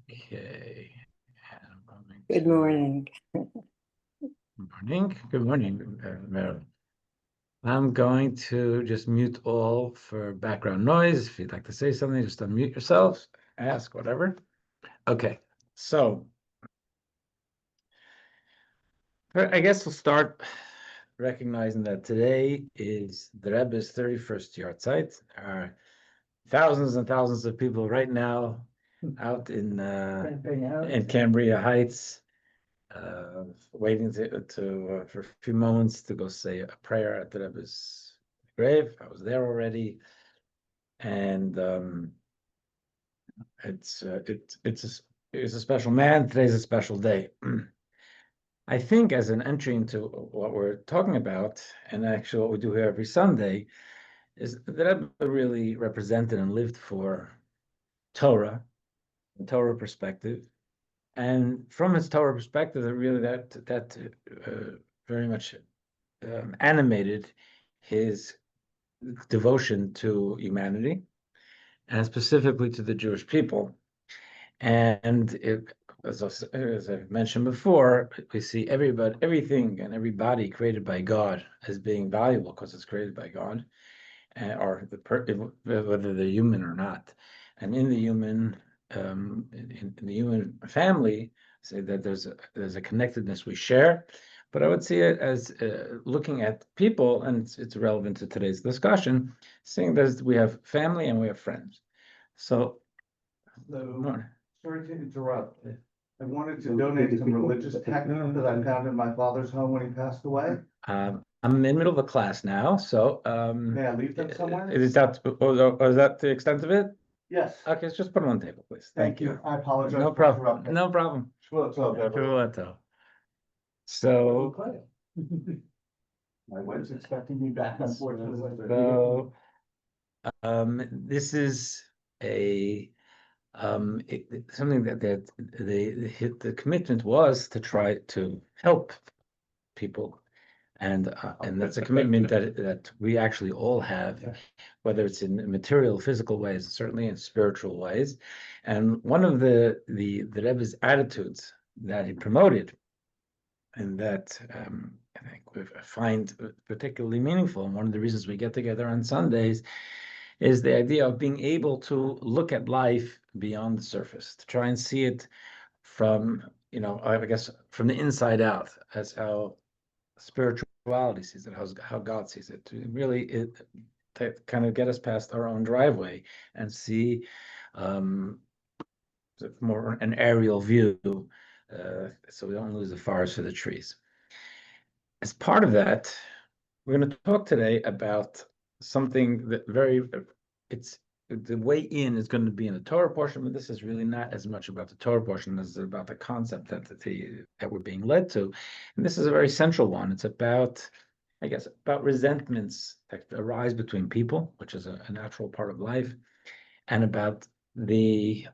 Okay. Good morning. Good morning, Marilyn. I'm going to just mute all for background noise. If you'd like to say something, just unmute yourself, ask whatever. Okay, so I guess we'll start recognizing that today is the Rebbe's 31st yahrzeit. There are thousands and thousands of people right now out in Cambria Heights, waiting for a few moments to go say a prayer at the Rebbe's grave. I was there already, and it's a special man. Today's a special day. I think as an entry into what we're talking about, and actually what we do here every Sunday, is that Rebbe really represented and lived for Torah, the Torah perspective. And from his Torah perspective, that very much animated his devotion to humanity and specifically to the Jewish people. And as I've mentioned before, we see everything and everybody created by God as being valuable because it's created by God, or whether they're human or not. And in the human in the human family, say that there's a connectedness we share. But I would see it as looking at people, and it's relevant to today's discussion, seeing that we have family and we have friends. So, Sorry to interrupt. I wanted to donate some religious text that I found in my father's home when he passed away. I'm in the middle of a class now, so May I leave them somewhere? is that is that the extent of it? Yes. Okay, just put them on the table, please. Thank you. I apologize. No for problem. interrupting. No problem. Shvuah So, my wife's expecting me back, unfortunately. so this is something that the commitment was to try to help people, and that's a commitment that we actually all have, whether it's in material, physical ways, certainly in spiritual ways. And one of the Rebbe's attitudes that he promoted, and that I think we find particularly meaningful, and one of the reasons we get together on Sundays, is the idea of being able to look at life beyond the surface, to try and see it from, I guess, from the inside out, as how spirituality sees it, how God sees it, to really to kind of get us past our own driveway and see um, more an aerial view, so we don't lose the forest for the trees. As part of that, we're going to talk today about something that it's the way in is going to be in the Torah portion, but this is really not as much about the Torah portion as about the concept that we're being led to. And this is a very central one. It's about, I guess, about resentments that arise between people, which is a natural part of life, and about how the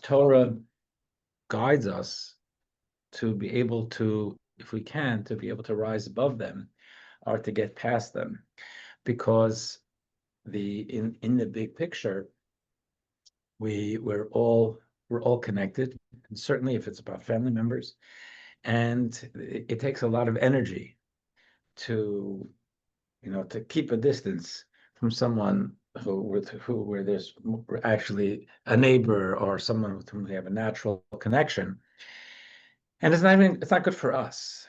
Torah guides us to be able to, if we can, to be able to rise above them or to get past them, because in the big picture, we're all connected, and certainly if it's about family members, and it takes a lot of energy to to keep a distance from someone where there's actually a neighbor or someone with whom we have a natural connection. And it's not good for us.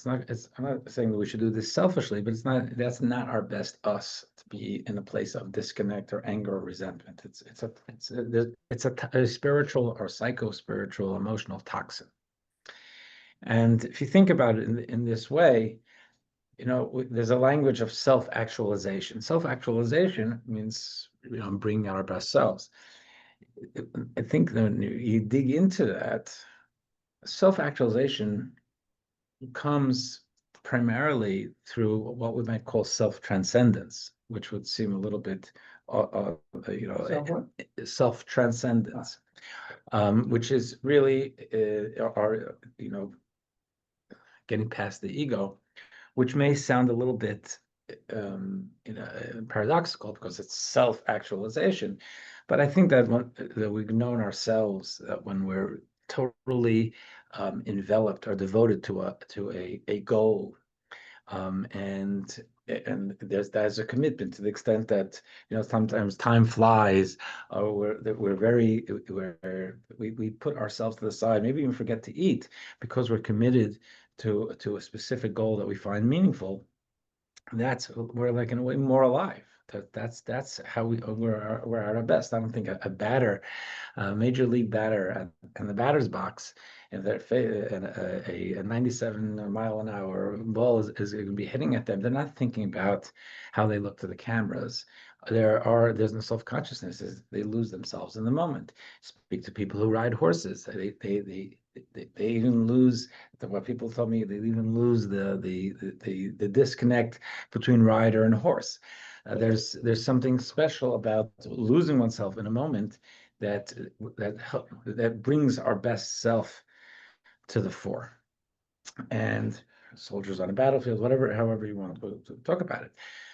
I'm not saying that we should do this selfishly, but that's not our best us, to be in a place of disconnect or anger or resentment. It's a spiritual or psycho-spiritual emotional toxin. And if you think about it in this way, there's a language of self-actualization. Self-actualization means, bringing out our best selves. I think that when you dig into that, self-actualization comes primarily through what we might call self-transcendence, which would seem a little bit, self-transcendence, which is really getting past the ego, which may sound a little bit paradoxical because it's self-actualization. But I think that we've known ourselves that when we're totally enveloped or devoted to a goal, and there's a commitment to the extent that sometimes time flies, or we put ourselves to the side, maybe even forget to eat because we're committed to a specific goal that we find meaningful. We're like in a way more alive. That's how we're at our best. I don't think a batter, major league batter in the batter's box, and a 97 mile an hour ball is going to be hitting at them. They're not thinking about how they look to the cameras. There's no self-consciousness. They lose themselves in the moment. Speak to people who ride horses. They even lose what people told me. They even lose the disconnect between rider and horse. There's something special about losing oneself in a moment that brings our best self to the fore. And soldiers on a battlefield, however you want to talk about it.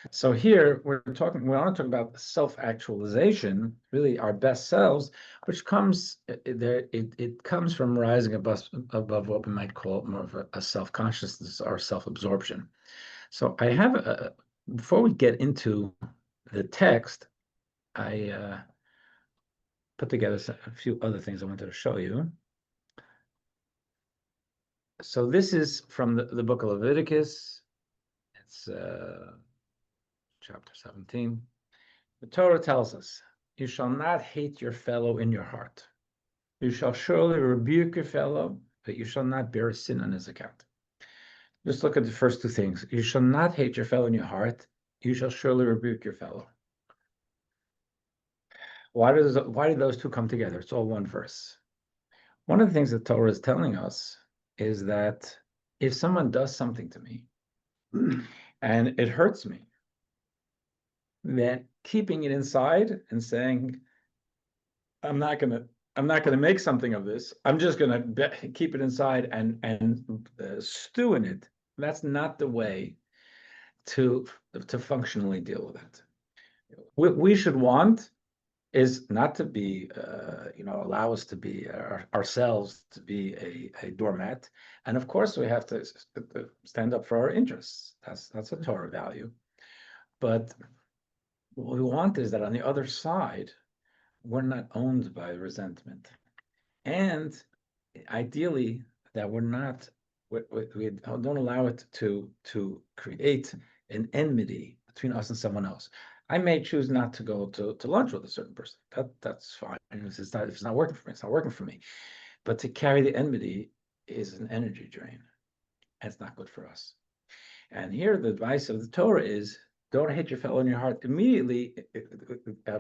So here we want to talk about self-actualization, really our best selves, which comes there. It comes from rising above what we might call more of a self-consciousness or self-absorption. So I have before we get into the text, I put together a few other things I wanted to show you. So this is from the book of Leviticus. It's chapter 17. The Torah tells us, "You shall not hate your fellow in your heart. You shall surely rebuke your fellow, but you shall not bear sin on his account." Just look at the first two things. You shall not hate your fellow in your heart. You shall surely rebuke your fellow. Why do those two come together? It's all one verse. One of the things that Torah is telling us is that if someone does something to me and it hurts me, then keeping it inside and saying, I'm not gonna make something of this. I'm just gonna keep it inside and stew in it. That's not the way to functionally deal with it. What we should want is not to be, allow us to be ourselves to be a doormat, and of course we have to stand up for our interests. That's a Torah value, but what we want is that on the other side, we're not owned by resentment, and ideally that we don't allow it to create an enmity between us and someone else. I may choose not to go to lunch with a certain person. That's fine. If it's not working for me, it's not working for me. But to carry the enmity is an energy drain, and it's not good for us. And here the advice of the Torah is, don't hate your fellow in your heart. Immediately,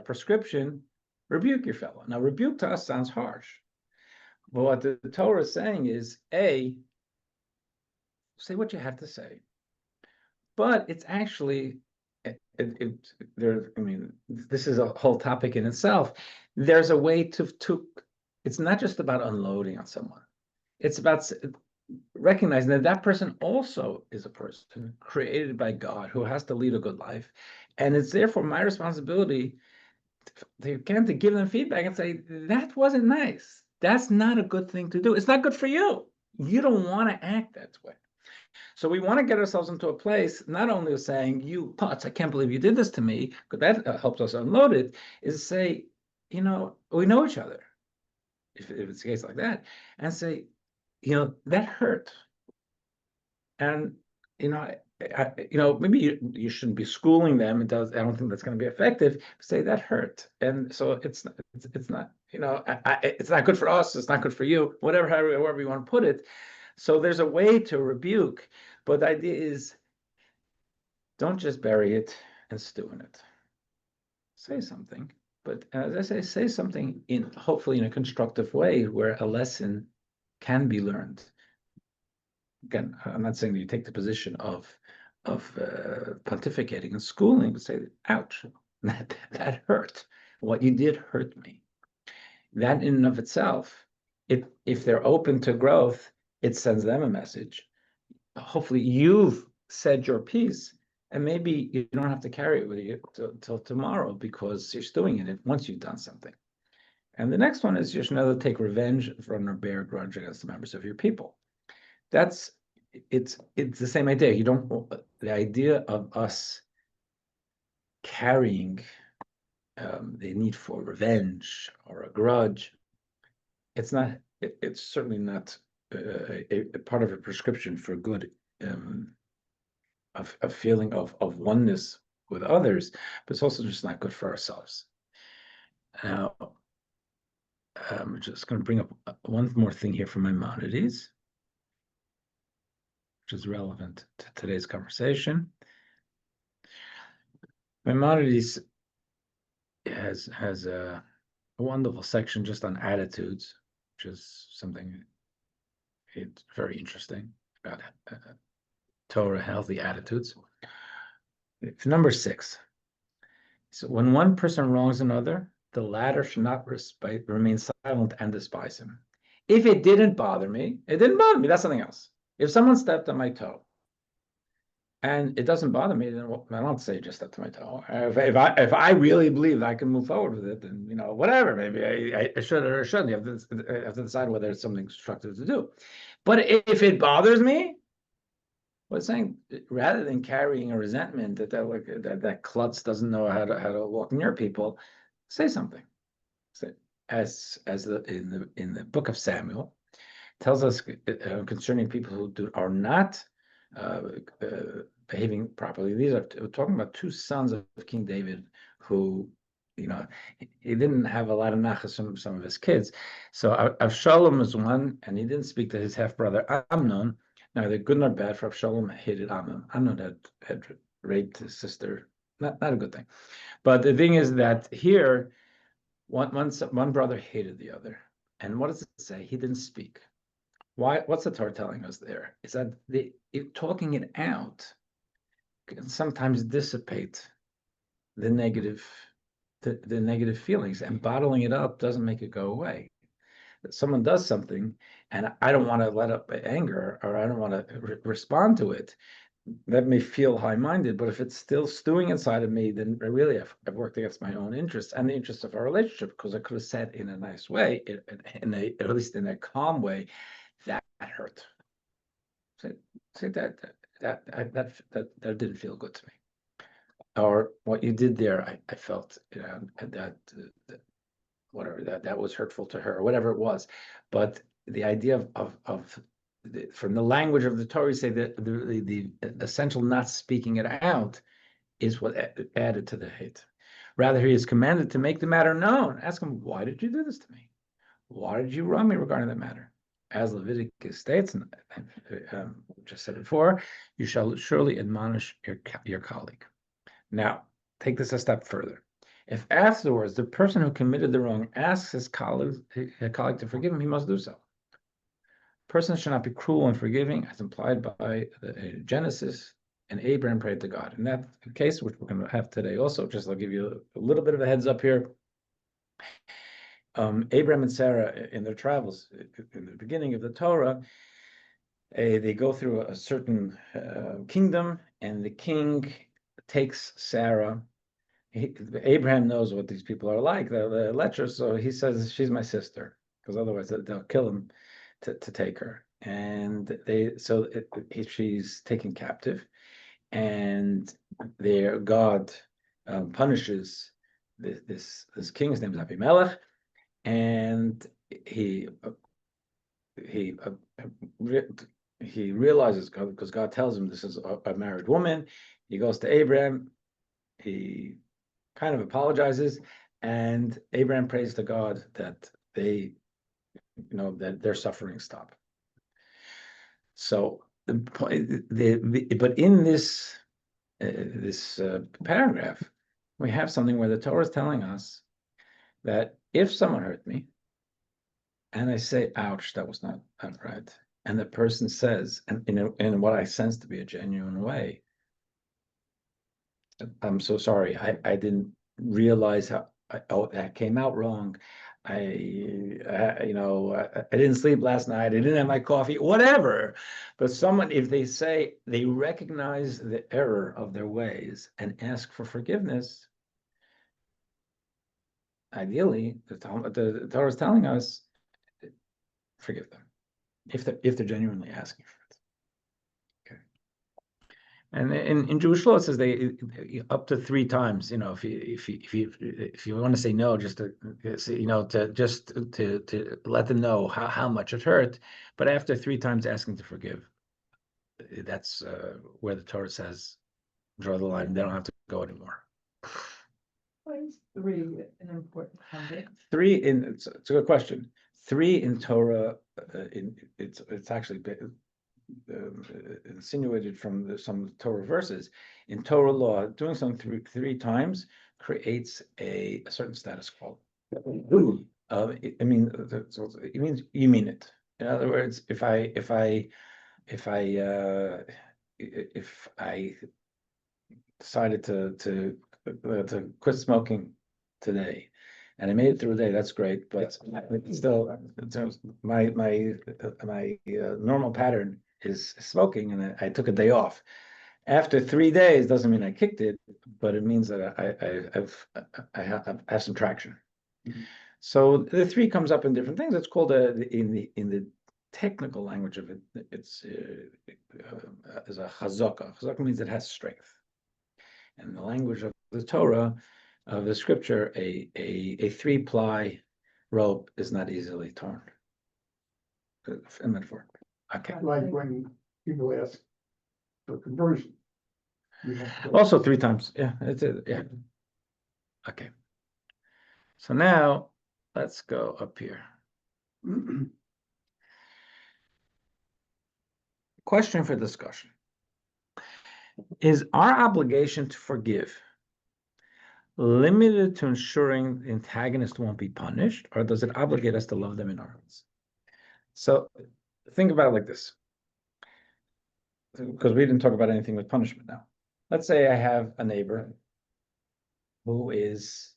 prescription, rebuke your fellow. Now, rebuke to us sounds harsh. But what the Torah is saying is, say what you have to say. But it's actually, this is a whole topic in itself. There's a way it's not just about unloading on someone. It's about recognizing that that person also is a person created by God who has to lead a good life. And it's therefore my responsibility to give them feedback and say, that wasn't nice. That's not a good thing to do. It's not good for you. You don't want to act that way. So we want to get ourselves into a place, not only of saying, you putz, I can't believe you did this to me, but that helps us unload it, is to say, we know each other, if it's a case like that, and say, that hurt. And, maybe you shouldn't be schooling them. I don't think that's going to be effective. Say that hurt. And so it's not, it's not good for us. It's not good for you, however you want to put it. So there's a way to rebuke, but the idea is, don't just bury it and stew in it. Say something, but as I say something hopefully in a constructive way where a lesson can be learned. Again, I'm not saying that you take the position of pontificating and schooling, but say, ouch, that hurt. What you did hurt me. That in and of itself, if they're open to growth, it sends them a message. Hopefully you've said your piece, And maybe you don't have to carry it with you till tomorrow because you're stewing in it once you've done something. And the next one is you should know to take revenge from or bear grudge against the members of your people. It's the same idea. You don't, the idea of us carrying the need for revenge or a grudge, it's certainly not a part of a prescription for good, a feeling of oneness with others, but it's also just not good for ourselves. Now, I'm just going to bring up one more thing here from Maimonides, which is relevant to today's conversation. Maimonides has a wonderful section just on attitudes, which is something it's very interesting about Torah, healthy attitudes. It's number 6. So when one person wrongs another, the latter should not remain silent and despise him. If it didn't bother me, it didn't bother me. That's something else. If someone stepped on my toe and it doesn't bother me, then I don't say just stepped on my toe. If I really believe that I can move forward with it, then whatever. Maybe I should or shouldn't. You have to decide whether it's something constructive to do. But if it bothers me, well, it's saying rather than carrying a resentment that klutz doesn't know how to walk near people, say something. As in the book of Samuel tells us concerning people who are not behaving properly. We're talking about 2 sons of King David who, he didn't have a lot of nachas from some of his kids. So Avshalom was one, and he didn't speak to his half brother Amnon. Neither good nor bad, for Avshalom hated Amnon. Amnon had raped his sister. Not a good thing. But the thing is that here, one brother hated the other. And what does it say? He didn't speak. Why? What's the Torah telling us there? Is that talking it out can sometimes dissipate the negative feelings, and bottling it up doesn't make it go away. Someone does something and I don't want to let up anger, or I don't want to respond to it. That may feel high-minded, but if it's still stewing inside of me, then really I've worked against my own interests and the interests of our relationship, because I could have said in a nice way, at least in a calm way, that hurt. Say that didn't feel good to me. Or what you did there, I felt that whatever that was hurtful to her, or whatever it was. But the idea of from the language of the Torah, say that the essential not speaking it out is what added to the hate. Rather, he is commanded to make the matter known. Ask him, why did you do this to me? Why did you wrong me regarding that matter? As Leviticus states, and just said before, you shall surely admonish your colleague. Now, take this a step further. If afterwards the person who committed the wrong asks his colleague to forgive him, he must do so. Persons should not be cruel and forgiving, as implied by Genesis, and Abraham prayed to God. In that case, which we're going to have today also, just I'll give you a little bit of a heads up here. Abraham and Sarah, in their travels, in the beginning of the Torah, they go through a certain kingdom, and the king takes Sarah. Abraham knows what these people are like, the lechers, so he says, she's my sister, because otherwise they'll kill him to take her. And she's taken captive, and their God punishes this king. His name is Abimelech, and he realizes, because God tells him this is a married woman. He goes to Abraham. He kind of apologizes, and Abraham prays to God that that their suffering stop. So but in this paragraph, we have something where the Torah is telling us that if someone hurt me, and I say, "Ouch, that was not right," and the person says, and in what I sense to be a genuine way, "I'm so sorry. I didn't realize how that came out wrong. I didn't sleep last night. I didn't have my coffee, whatever. But someone, if they say they recognize the error of their ways and ask for forgiveness, ideally, the Torah is telling us, forgive them if they're genuinely asking for it. Okay. And in Jewish law, it says they up to 3 times. If you want to say no, just to to let them know how much it hurt. But after 3 times asking to forgive, that's where the Torah says draw the line. They don't have to go anymore. Why is 3 an important number? 3 it's a good question. 3 in Torah, it's actually insinuated from some Torah verses. In Torah law, doing something 3 times creates a certain status quo. It means you mean it. In other words, if I decided to quit smoking today, and I made it through the day, that's great. But still, my normal pattern is smoking, and I took a day off. After 3 days doesn't mean I kicked it, but it means that I have some traction. So the 3 comes up in different things. It's called in the technical language of it, it's as a chazaka. Chazaka means it has strength. In the language of the Torah, of the scripture, a 3-ply rope is not easily torn. A metaphor. Okay. Like when people ask for conversion. Also 3 times. Yeah, yeah. Okay. So now let's go up here. Question for discussion. Is our obligation to forgive limited to ensuring the antagonist won't be punished, or does it obligate us to love them in our hearts? So think about it like this, because we didn't talk about anything with punishment now. Let's say I have a neighbor who is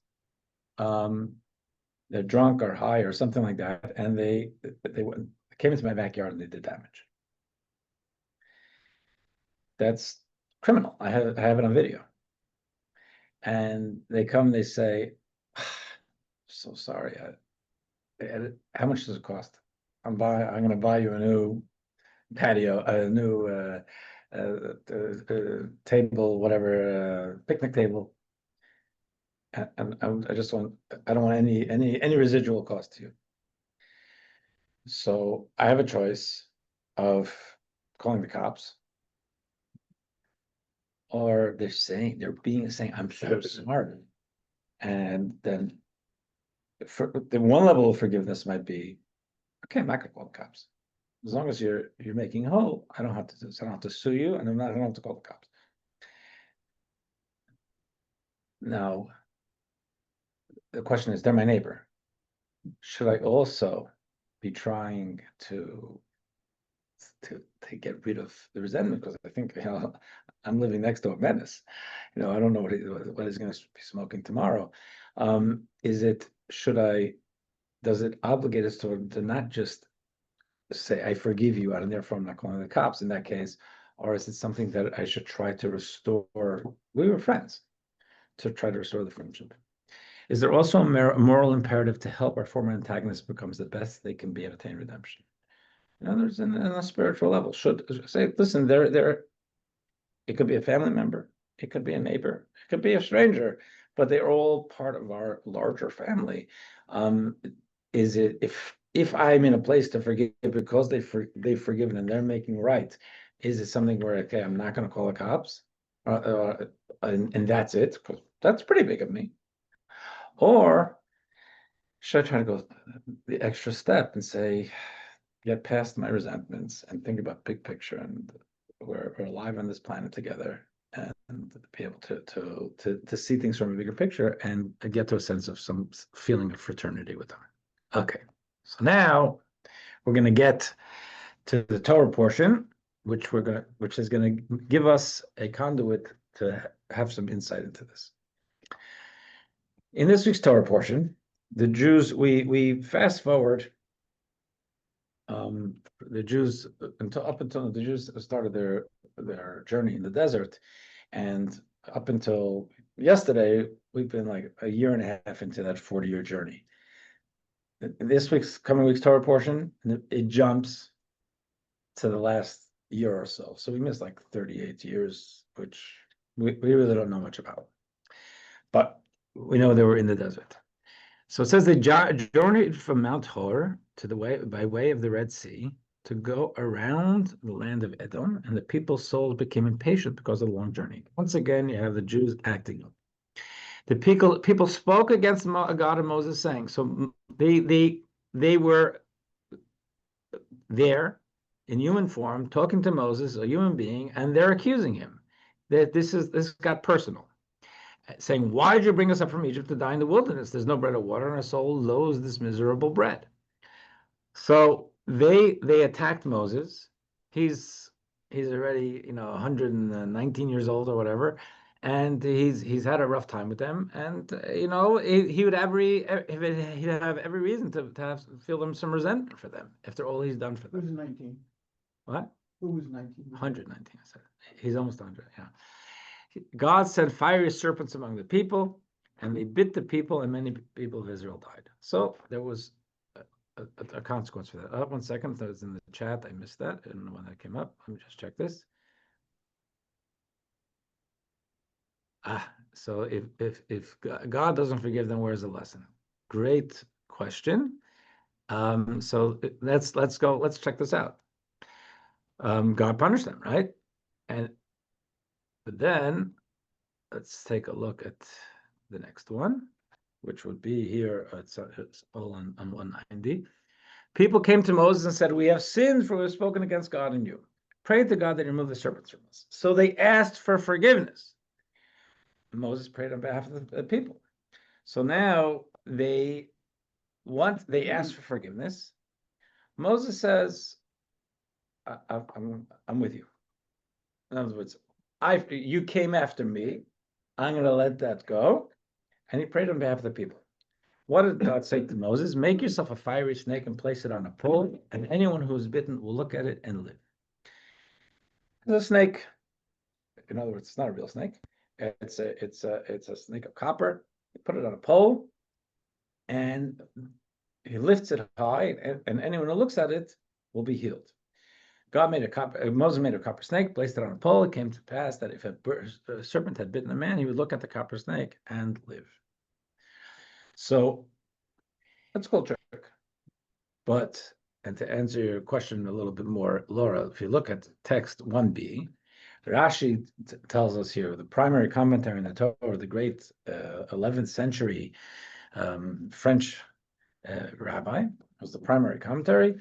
they're drunk or high or something like that, and they came into my backyard and they did damage. That's criminal. I have it on video. And they come, they say, so sorry. How much does it cost? I'm going to buy you a new patio, a new table, whatever, picnic table. And I just want, I don't want any residual cost to you. So I have a choice of calling the cops, or they're saying I'm so smart. And then for the one level of forgiveness might be, okay, I'm not gonna call the cops. As long as you're making whole, I don't have to do this. I don't have to sue you, and I don't have to call the cops. Now, the question is, they're my neighbor. Should I also be trying to get rid of the resentment? Because I think I'm living next to a menace. I don't know what he's going to be smoking tomorrow. Does it obligate us to not just say I forgive you and therefore I'm not calling the cops in that case, or is it something that I should try to restore? We were friends, to try to restore the friendship. Is there also a moral imperative to help our former antagonist becomes the best they can be and attain redemption? There's in a spiritual level. Should say, listen, it could be a family member, it could be a neighbor, it could be a stranger, but they're all part of our larger family. Is it if I'm in a place to forgive because they've forgiven and they're making right, is it something where, okay, I'm not going to call the cops, and that's it? Because that's pretty big of me. Or should I try to go the extra step and say, get past my resentments and think about big picture, and we're alive on this planet together, and be able to see things from a bigger picture and get to a sense of some feeling of fraternity with them. Okay, so now we're going to get to the Torah portion, which is going to give us a conduit to have some insight into this. In this week's Torah portion, the Jews, we fast forward. The Jews up until the Jews started their journey in the desert, and up until yesterday, we've been like a year and a half into that 40-year journey. This coming week's Torah portion, it jumps to the last year or so. So we missed like 38 years, which we really don't know much about. But we know they were in the desert. So it says they journeyed from Mount Hor to by way of the Red Sea to go around the land of Edom, and the people's souls became impatient because of the long journey. Once again, you have the Jews acting up. The people spoke against God and Moses, saying, so they were there in human form, talking to Moses, a human being, and they're accusing him that this got personal, saying, why did you bring us up from Egypt to die in the wilderness? There's no bread or water, and our soul loathes this miserable bread. So they attacked Moses. He's already 119 years old or whatever, and he's had a rough time with them. And he would he'd have every reason to feel them some resentment for them after all he's done for them. Who's 19? What? Who was 19? 119. I said he's almost 100. Yeah. God sent fiery serpents among the people, and they bit the people, and many people of Israel died. So there was a consequence for that. 1 second, that was in the chat. I missed that. I don't know when that came up. Let me just check this. So if God doesn't forgive them, where's the lesson? Great question. So let's go. Let's check this out. God punished them, right? But then let's take a look at the next one, which would be here. It's all on 190. People came to Moses and said, we have sinned, for we have spoken against God and you. Pray to God that he remove the serpents from us. So they asked for forgiveness. Moses prayed on behalf of the people. So now they asked for forgiveness. Moses says, I'm with you. In other words, you came after me. I'm going to let that go. And he prayed on behalf of the people. What did God say to Moses? Make yourself a fiery snake and place it on a pole, and anyone who is bitten will look at it and live. The snake, in other words, it's not a real snake. It's a snake of copper. You put it on a pole, and he lifts it high, and anyone who looks at it will be healed. Moses made a copper snake, placed it on a pole. It came to pass that if a serpent had bitten a man, he would look at the copper snake and live. So that's a cool trick. And to answer your question a little bit more, Laura, if you look at text 1b, Rashi tells us here, the primary commentary in the Torah, the great 11th century French rabbi, was the primary commentary.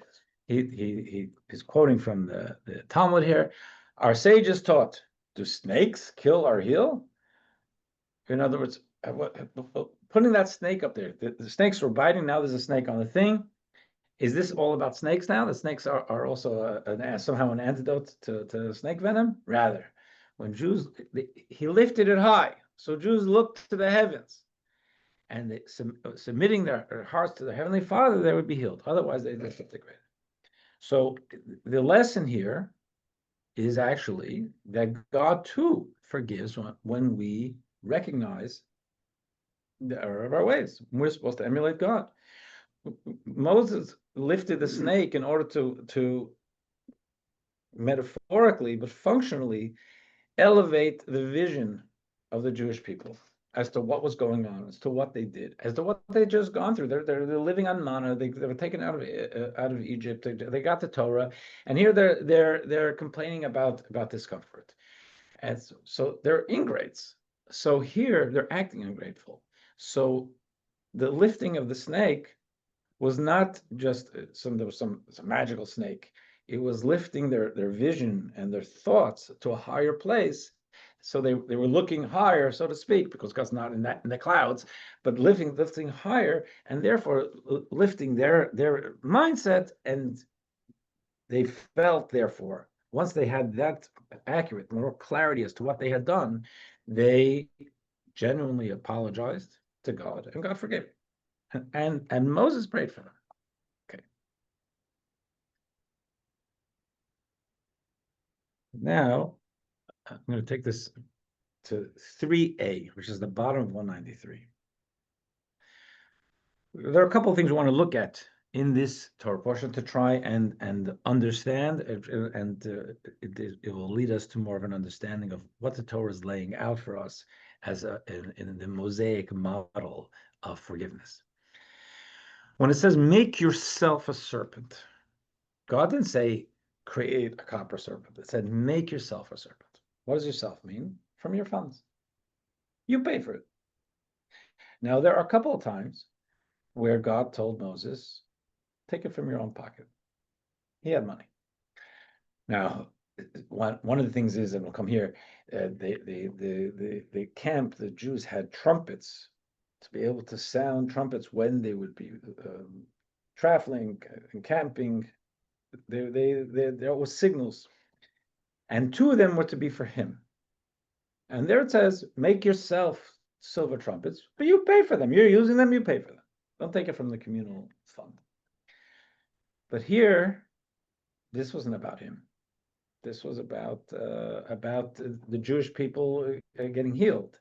He is quoting from the Talmud here. Our sages taught, do snakes kill or heal? In other words, putting that snake up there, the snakes were biting, now there's a snake on the thing. Is this all about snakes now? The snakes are also somehow an antidote to snake venom? Rather, when he lifted it high, so Jews looked to the heavens, and they, submitting their hearts to the Heavenly Father, they would be healed. Otherwise, they disintegrate. So the lesson here is actually that God too forgives when we recognize the error of our ways. We're supposed to emulate God. Moses lifted the snake in order to metaphorically but functionally elevate the vision of the Jewish people as to what was going on, as to what they did, as to what they just gone through. They're living on manna. They were taken out of Egypt. They got the Torah, and here they're complaining about discomfort, and so they're ingrates. So here they're acting ungrateful. So the lifting of the snake was not just there was some magical snake. It was lifting their vision and their thoughts to a higher place. So they were looking higher, so to speak, because God's not in the clouds, but lifting higher, and therefore lifting their mindset. And they felt, therefore, once they had that accurate, more clarity as to what they had done, they genuinely apologized to God, and God forgave. And Moses prayed for them. Okay. Now I'm going to take this to 3a, which is the bottom of 193. There are a couple of things we want to look at in this Torah portion to try and understand, and it will lead us to more of an understanding of what the Torah is laying out for us as in the Mosaic model of forgiveness. When it says make yourself a serpent, God didn't say create a copper serpent. It said make yourself a serpent. What does yourself mean? From your funds. You pay for it. Now, there are a couple of times where God told Moses, take it from your own pocket. He had money. Now, one of the things is, and we'll come here, the camp, the Jews had trumpets to be able to sound trumpets when they would be traveling and camping. There was signals, and two of them were to be for him. And there it says, make yourself silver trumpets, but you pay for them. You're using them, you pay for them. Don't take it from the communal fund. But here, this wasn't about him. This was about the Jewish people getting healed.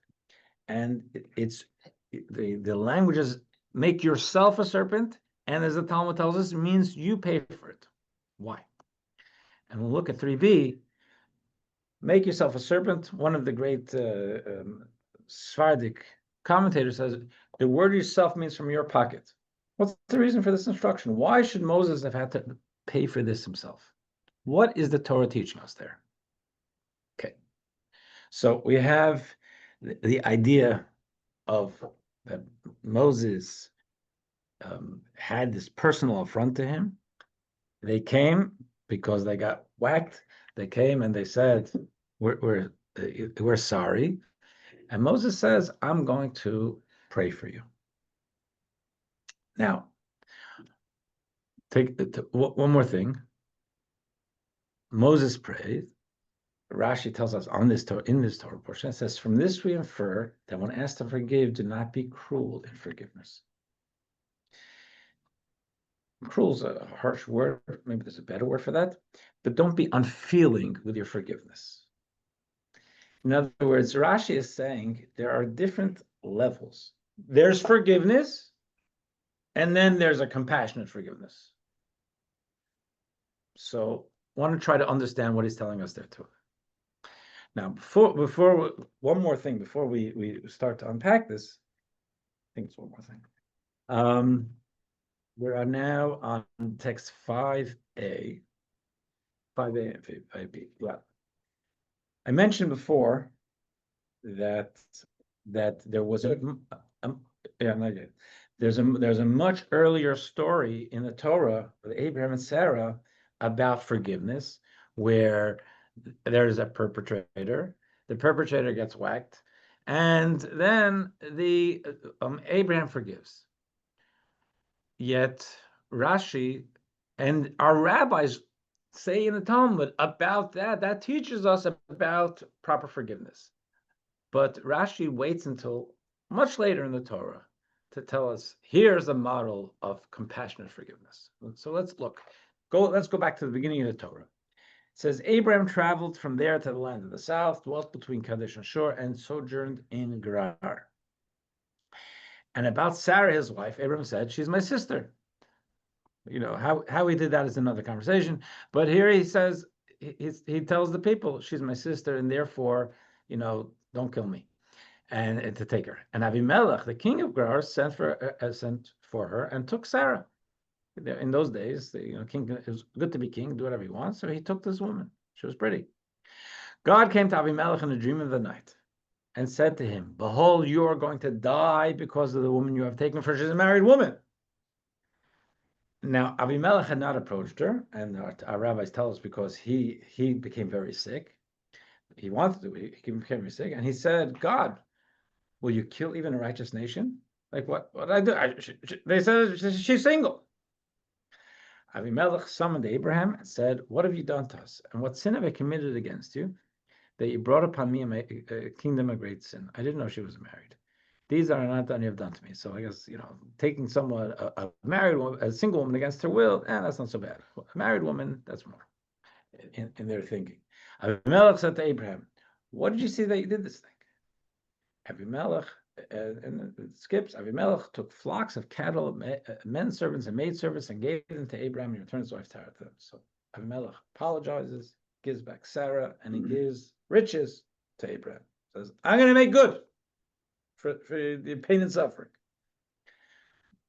And it's the language is make yourself a serpent, and as the Talmud tells us, it means you pay for it. Why? And we'll look at 3b. Make yourself a serpent. One of the great Sephardic commentators says the word yourself means from your pocket. What's the reason for this instruction? Why should Moses have had to pay for this himself? What is the Torah teaching us there? Okay, so we have the idea of that Moses had this personal affront to him. They came because they got whacked. They came and they said, we're sorry. And Moses says, I'm going to pray for you. Now, take one more thing. Moses prayed. Rashi tells us in this Torah portion, it says, from this we infer that when asked to forgive, do not be cruel in forgiveness. Cruel is a harsh word. Maybe there's a better word for that. But don't be unfeeling with your forgiveness. In other words, Rashi is saying there are different levels. There's forgiveness, and then there's a compassionate forgiveness. So I want to try to understand what he's telling us there too. Now, before one more thing, before we start to unpack this, I think it's one more thing. We are now on text 5a, 5a and 5b. Yeah. I mentioned before that there was there's a much earlier story in the Torah with Abraham and Sarah about forgiveness, where there's a perpetrator, the perpetrator gets whacked, and then the Abraham forgives. Yet Rashi and our rabbis say in the Talmud about that teaches us about proper forgiveness. But Rashi waits until much later in the Torah to tell us, here's a model of compassionate forgiveness. So let's go back to the beginning of the Torah. It says, Abraham traveled from there to the land of the south, dwelt between Kadesh and Shur, and sojourned in Gerar. And about Sarah, his wife, Abraham said, she's my sister. You know, how he did that is another conversation. But here he says, he tells the people, she's my sister, and therefore, don't kill me, and to take her. And Avimelech, the king of Gerar, sent for her and took Sarah. In those days, king, it was good to be king, do whatever he wants. So he took this woman. She was pretty. God came to Avimelech in a dream of the night and said to him, behold, you are going to die because of the woman you have taken, for she's a married woman. Now, Avimelech had not approached her, and our rabbis tell us because he became very sick. He wanted to, he became very sick, and he said, God, will you kill even a righteous nation? Like, what did I do? They said she's single. Avimelech summoned Abraham and said, what have you done to us? And what sin have I committed against you, that you brought upon me a kingdom of great sin? I didn't know she was married. these are not done you have done to me. So I guess, taking someone, a married woman, a single woman against her will, that's not so bad. A married woman, that's more in their thinking. Avimelech said to Abraham, what did you see that you did this thing? Avimelech, and it skips, Avimelech took flocks of cattle, men servants and maid servants, and gave them to Abraham, and he returned his wife Sarah to them. So Avimelech apologizes, gives back Sarah, and he gives riches to Abraham. Says, I'm going to make good for the pain and suffering.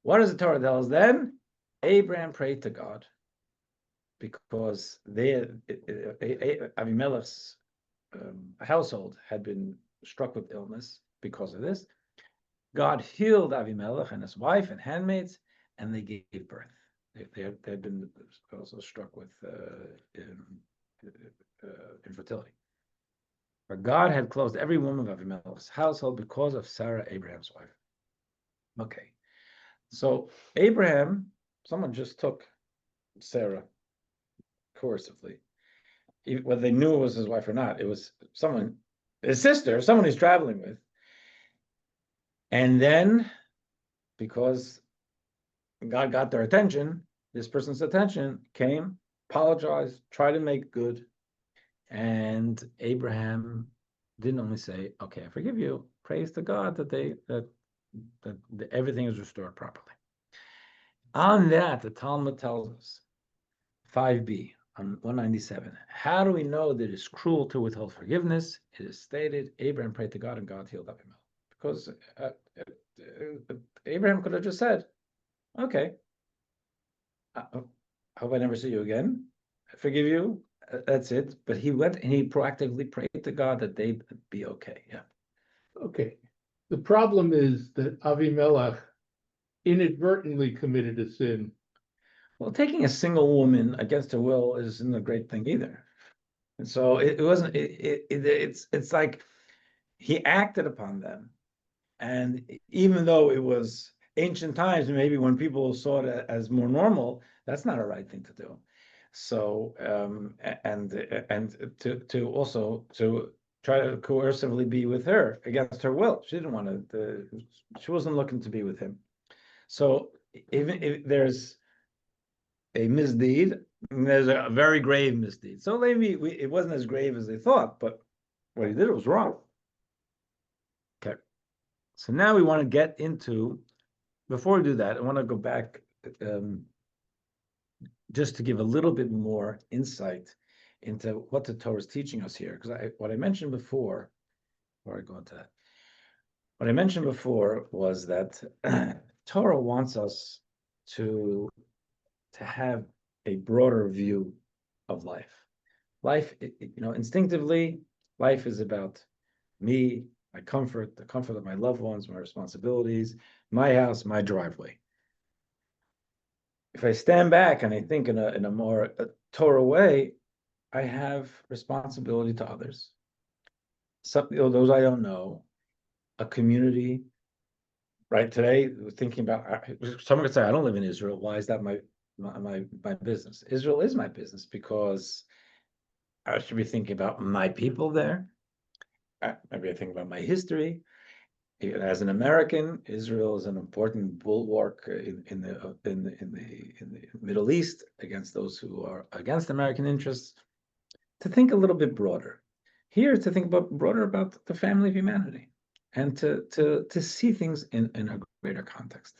What does the Torah tell us then? Abraham prayed to God because Avimelech's household had been struck with illness because of this. God healed Avimelech and his wife and handmaids, and they gave birth. They had been also struck with infertility. But God had closed every woman of Avimelech's household because of Sarah, Abraham's wife. Okay, so Abraham, someone just took Sarah coercively. Whether they knew it was his wife or not, it was someone, his sister, someone he's traveling with. And then, because God got their attention, this person's attention came, apologized, tried to make good. And Abraham didn't only say, okay, I forgive you, praise to God that everything is restored properly. On that, the Talmud tells us, 5b, on 197, how do we know that it's cruel to withhold forgiveness? It is stated, Abraham prayed to God and God healed Abimelech. Because Abraham could have just said, okay, I hope I never see you again. I forgive you. That's it. But he went and he proactively prayed to God that they be okay. Yeah. Okay. The problem is that Avimelech inadvertently committed a sin. Well, taking a single woman against her will isn't a great thing either. And so it wasn't. It's like he acted upon them, and even though it was ancient times, maybe when people saw it as more normal, that's not a right thing to do. So and to also to try to coercively be with her against her will. She didn't want to. She wasn't looking to be with him. So even if there's a misdeed, there's a very grave misdeed. So maybe it wasn't as grave as they thought, but what he did was wrong. Okay. So now we want to get into, before we do that, I want to go back just to give a little bit more insight into what the Torah is teaching us here. Because what I mentioned before I go into that, what I mentioned before was that Torah wants us to have a broader view of life. Life, instinctively, life is about me, my comfort, the comfort of my loved ones, my responsibilities, my house, my driveway. If I stand back and I think in a more Torah way, I have responsibility to others. Those I don't know, a community. Right today, thinking about, someone could say, I don't live in Israel. Why is that my business? Israel is my business because I should be thinking about my people there. Maybe I think about my history. As an American, Israel is an important bulwark in the Middle East against those who are against American interests. To think a little bit broader. Here, to think broader about the family of humanity, and to see things in a greater context.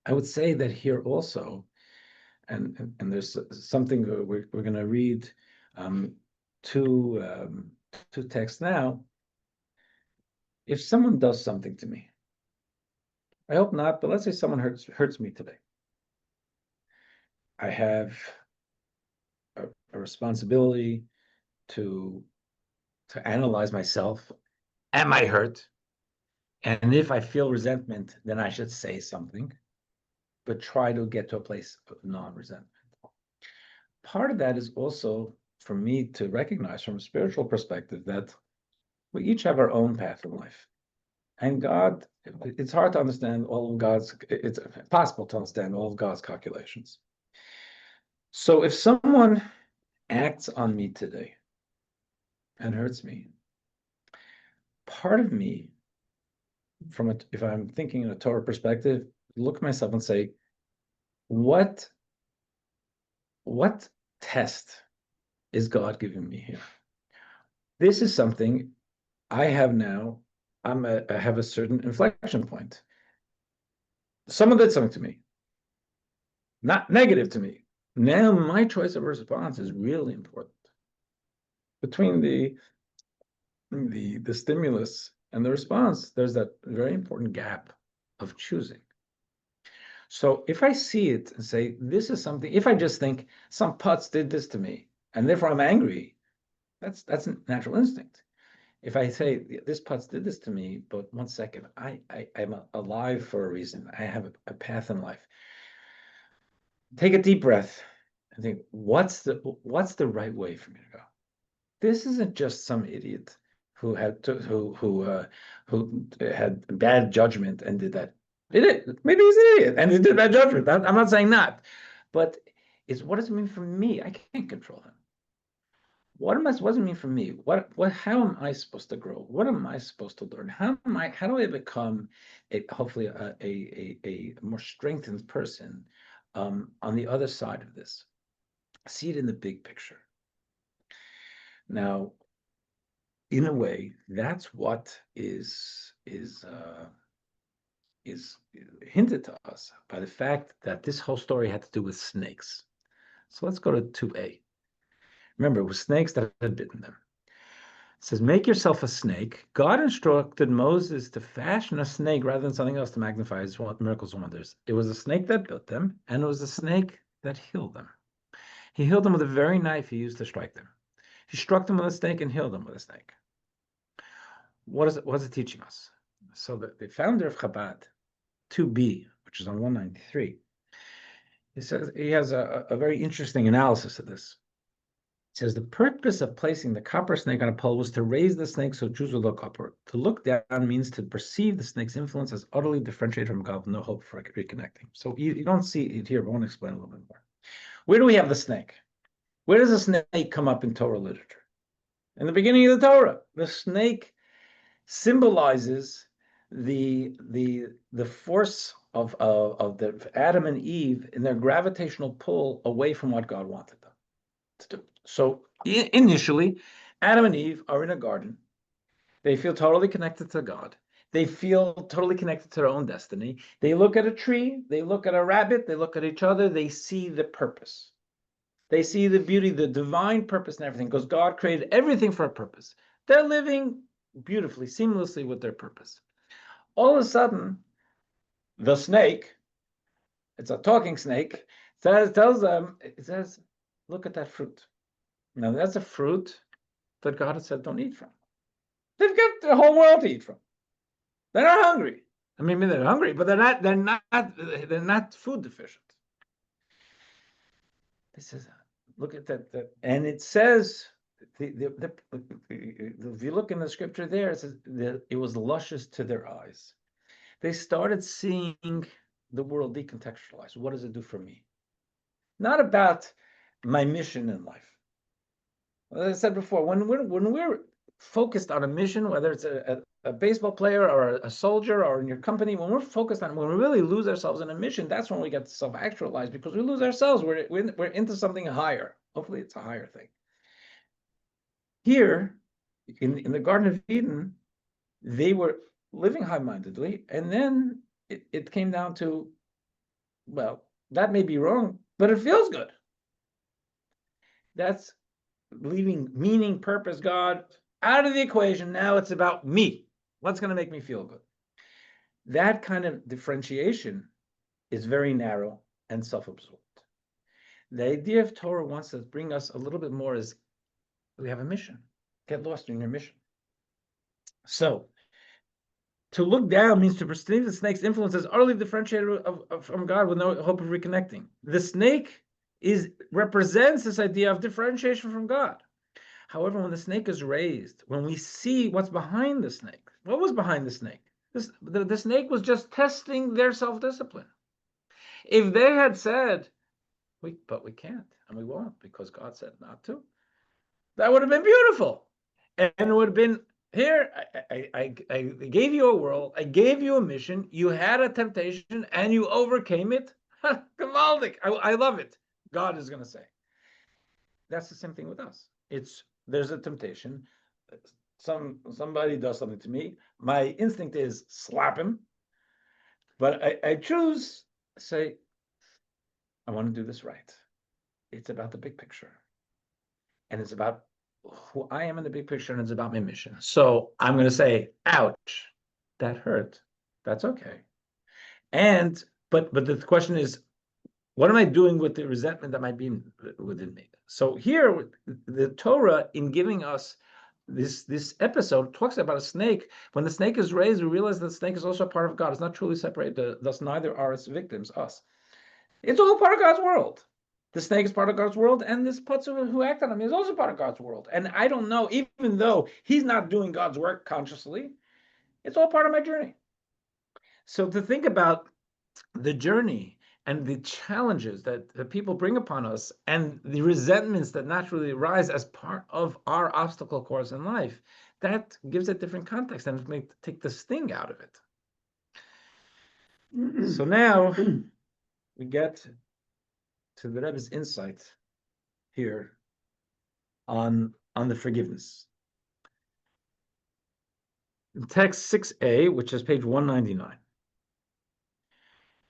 I would say that here also, and there's something we're going to read two texts now. If someone does something to me, I hope not, but let's say someone hurts me today. I have a responsibility to analyze myself. Am I hurt? And if I feel resentment, then I should say something, but try to get to a place of non-resentment. Part of that is also for me to recognize from a spiritual perspective that we each have our own path in life. And God, it's hard to understand all of God's, it's possible to understand all of God's calculations. So if someone acts on me today and hurts me, part of me if I'm thinking in a Torah perspective, look at myself and say, what test is God giving me here? This is something I have now. I have a certain inflection point. Someone did something to me, not negative to me. Now my choice of response is really important. Between the stimulus and the response, there's that very important gap of choosing. So if I see it and say, this is something, if I just think some putz did this to me, and therefore I'm angry, that's a natural instinct. If I say this putz did this to me, but 1 second, I'm alive for a reason. I have a path in life. Take a deep breath and think, what's the right way for me to go? This isn't just some idiot who had bad judgment and did that. Maybe he's an idiot and he did bad judgment. I'm not saying that, but what does it mean for me? I can't control him. What does it mean for me? How am I supposed to grow? What am I supposed to learn? How do I become hopefully a more strengthened person on the other side of this? See it in the big picture. Now, in a way, that's what is hinted to us by the fact that this whole story had to do with snakes. So let's go to 2a. Remember, it was snakes that had bitten them. It says, make yourself a snake. God instructed Moses to fashion a snake rather than something else to magnify his miracles and wonders. It was a snake that bit them, and it was a snake that healed them. He healed them with the very knife he used to strike them. He struck them with a snake and healed them with a snake. What is it teaching us? So the founder of Chabad, 2b, which is on 193, he has a very interesting analysis of this. He says the purpose of placing the copper snake on a pole was to raise the snake so Jews would look upward. To look down means to perceive the snake's influence as utterly differentiated from God with no hope for reconnecting. So you don't see it here, but I want to explain a little bit more. Where do we have the snake? Where does the snake come up in Torah literature? In the beginning of the Torah, the snake symbolizes the force of the Adam and Eve in their gravitational pull away from what God wanted them to do. So initially, Adam and Eve are in a garden. They feel totally connected to God. They feel totally connected to their own destiny. They look at a tree, they look at a rabbit, they look at each other, they see the purpose. They see the beauty, the divine purpose and everything, because God created everything for a purpose. They're living beautifully, seamlessly with their purpose. All of a sudden, the snake, it's a talking snake, tells them, it says, look at that fruit. Now that's a fruit that God has said don't eat from. They've got the whole world to eat from. They're not hungry. I mean, they're hungry, but they're not food deficient. This is look at that, and it says if you look in the scripture there, it says it was luscious to their eyes. They started seeing the world decontextualized. What does it do for me? Not about my mission in life. As I said before, when we're focused on a mission, whether it's a baseball player or a soldier or in your company, when we're focused on, when we really lose ourselves in a mission, that's when we get self-actualized, because we lose ourselves. We're into something higher. Hopefully it's a higher thing. Here, in the Garden of Eden, they were living high-mindedly, and then it came down to, well, that may be wrong, but it feels good. That's leaving meaning, purpose, God out of the equation. Now it's about me. What's going to make me feel good? That kind of differentiation is very narrow and self-absorbed. The idea of Torah wants to bring us a little bit more as we have a mission. Get lost in your mission. So, to look down means to perceive the snake's influence as utterly differentiated from God with no hope of reconnecting. The snake represents this idea of differentiation from God. However, when the snake is raised, when we see what's behind the snake, what was behind the snake? The snake was just testing their self-discipline. If they had said, but we can't, and we won't, because God said not to, that would have been beautiful. And it would have been here I gave you a world, I gave you a mission, you had a temptation and you overcame it. Gewaldig. I love it. God is going to say. That's the same thing with us. There's a temptation. Somebody does something to me. My instinct is slap him, but I choose say, I want to do this right. It's about the big picture, and it's about who I am in the big picture, and it's about my mission. So I'm going to say, ouch, that hurt. That's okay. And but the question is, what am I doing with the resentment that might be within me? So here, the Torah, in giving us this episode, talks about a snake. When the snake is raised, we realize that the snake is also a part of God. It's not truly separated. Thus, neither are its victims, us. It's all part of God's world. The snake is part of God's world, and this putzu who acted on me is also part of God's world. And I don't know, even though he's not doing God's work consciously, it's all part of my journey. So to think about the journey and the challenges that the people bring upon us and the resentments that naturally arise as part of our obstacle course in life, that gives it different context and may take the sting out of it. So now we get to the Rebbe's insight here on the forgiveness. In text 6a, which is page 199, it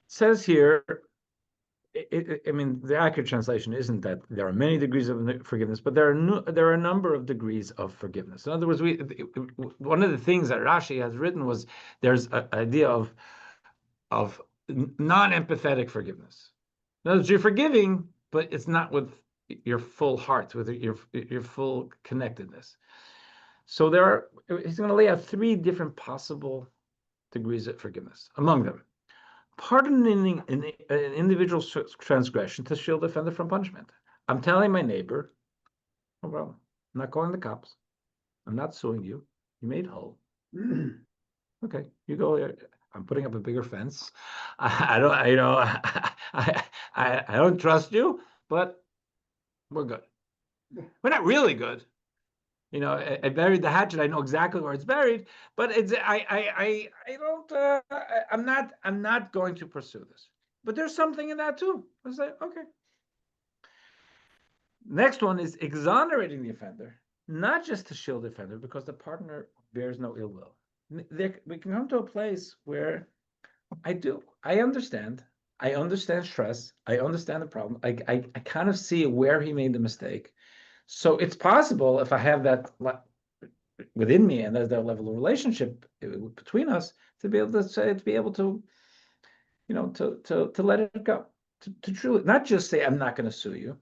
says here, I mean, the accurate translation isn't that there are many degrees of forgiveness, but there are a number of degrees of forgiveness. In other words, one of the things that Rashi has written was there's an idea of non-empathetic forgiveness. In other words, you're forgiving, but it's not with your full heart, with your full connectedness. So he's going to lay out 3 different possible degrees of forgiveness. Among them, pardoning an individual's transgression to shield the offender from punishment. I'm telling my neighbor, no problem. I'm not calling the cops. I'm not suing you. You made whole. Okay, you go there. I'm putting up a bigger fence. I don't trust you, but we're good. We're not really good. You know, I buried the hatchet. I know exactly where it's buried, but I'm not going to pursue this. But there's something in that too. I say, okay. Next one is exonerating the offender, not just to shield the offender, because the partner bears no ill will. We can come to a place where I understand stress. I understand the problem. I kind of see where he made the mistake. So it's possible if I have that within me and there's that level of relationship between us to be able to say, to be able to, you know, to let it go, to truly not just say I'm not going to sue you,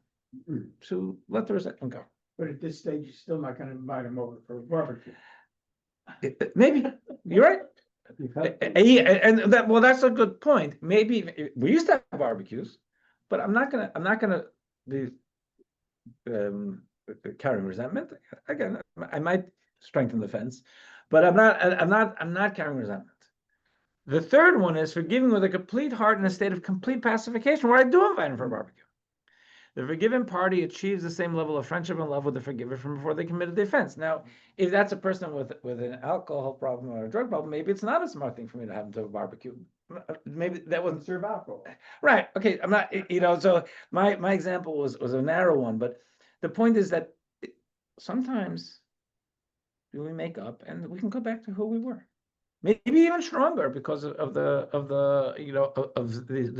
to let the resentment go. But at this stage, you're still not gonna invite him over for a barbecue. Maybe you're right. And that's a good point. Maybe we used to have barbecues, but I'm not gonna be carrying resentment. Again, I might strengthen the fence, but I'm not carrying resentment. The third one is forgiving with a complete heart in a state of complete pacification, where I do invite him for a barbecue. The forgiven party achieves the same level of friendship and love with the forgiver from before they committed the offense. Now, if that's a person with an alcohol problem or a drug problem, maybe it's not a smart thing for me to have them to a barbecue. Maybe that wouldn't serve alcohol. Right. Okay. I'm not, so my example was a narrow one, but the point is that sometimes we make up and we can go back to who we were. Maybe even stronger because of the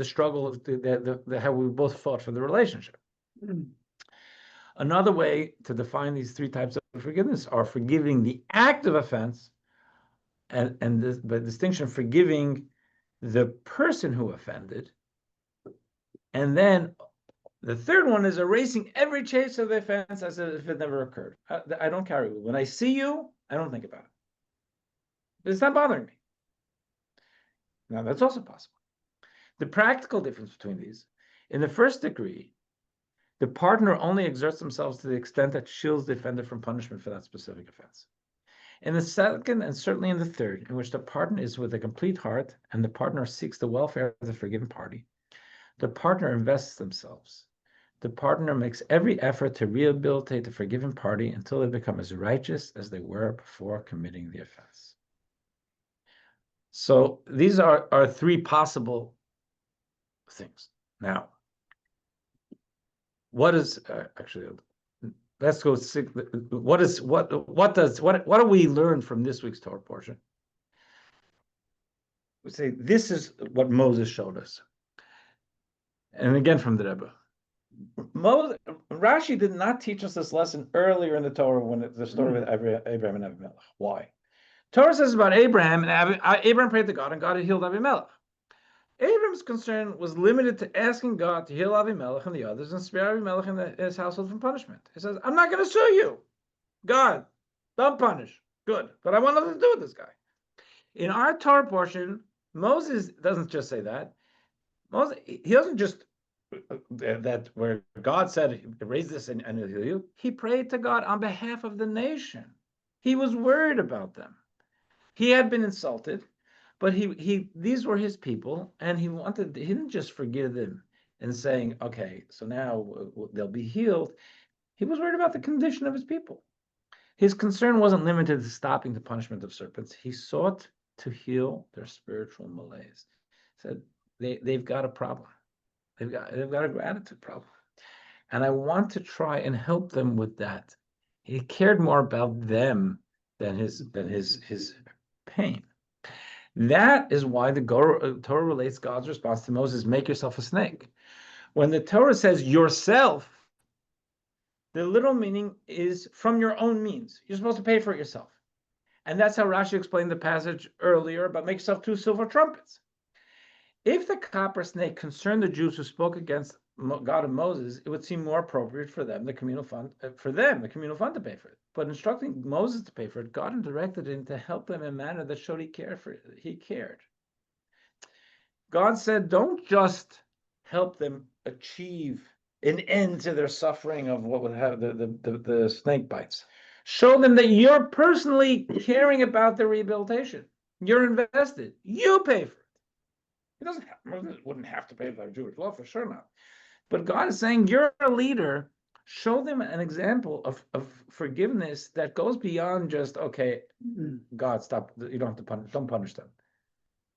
struggle of the how we both fought for the relationship. Another way to define these 3 types of forgiveness are forgiving the act of offense, and the distinction of forgiving the person who offended, and then the third one is erasing every trace of the offense as if it never occurred. I don't carry it. When I see you, I don't think about it. It's not bothering me. Now, that's also possible. The practical difference between these, in the first degree, the partner only exerts themselves to the extent that shields the offender from punishment for that specific offense. In the second, and certainly in the third, in which the partner is with a complete heart and the partner seeks the welfare of the forgiven party, the partner invests themselves the partner makes every effort to rehabilitate the forgiven party until they become as righteous as they were before committing the offense. So these are three possible things. Now, what is actually? Let's go. What do we learn from this week's Torah portion? We say this is what Moses showed us, and again from the Rebbe. Rashi did not teach us this lesson earlier in the Torah when the story with Abraham and Abimelech. Why? Torah says about Abraham, and Abraham prayed to God, and God had healed Abimelech. Abraham's concern was limited to asking God to heal Abimelech and the others and spare Abimelech and his household from punishment. He says, I'm not going to sue you. God, don't punish. Good. But I want nothing to do with this guy. In our Torah portion, Moses doesn't just say that. Moses, he doesn't just that where God said, raise this and he'll heal you. He prayed to God on behalf of the nation. He was worried about them. He had been insulted, but these were his people, and he didn't just forgive them and saying, okay, so now they'll be healed. He was worried about the condition of his people. His concern wasn't limited to stopping the punishment of serpents. He sought to heal their spiritual malaise. He said they've got a problem. They've got a gratitude problem. And I want to try and help them with that. He cared more about them than his pain. That is why the Torah relates God's response to Moses, make yourself a snake. When the Torah says yourself, the literal meaning is from your own means. You're supposed to pay for it yourself. And that's how Rashi explained the passage earlier about make yourself 2 silver trumpets. If the copper snake concerned the Jews who spoke against God and Moses, it would seem more appropriate for them, the communal fund, to pay for it. But instructing Moses to pay for it, God directed him to help them in a manner that showed he cared for it. He cared. God said, don't just help them achieve an end to their suffering of what would have the snake bites. Show them that you're personally caring about their rehabilitation. You're invested. You pay for it. Moses wouldn't have to pay by Jewish law, for sure not. But God is saying, you're a leader. Show them an example of forgiveness that goes beyond just, okay, God, stop. You don't have to punish. Don't punish them.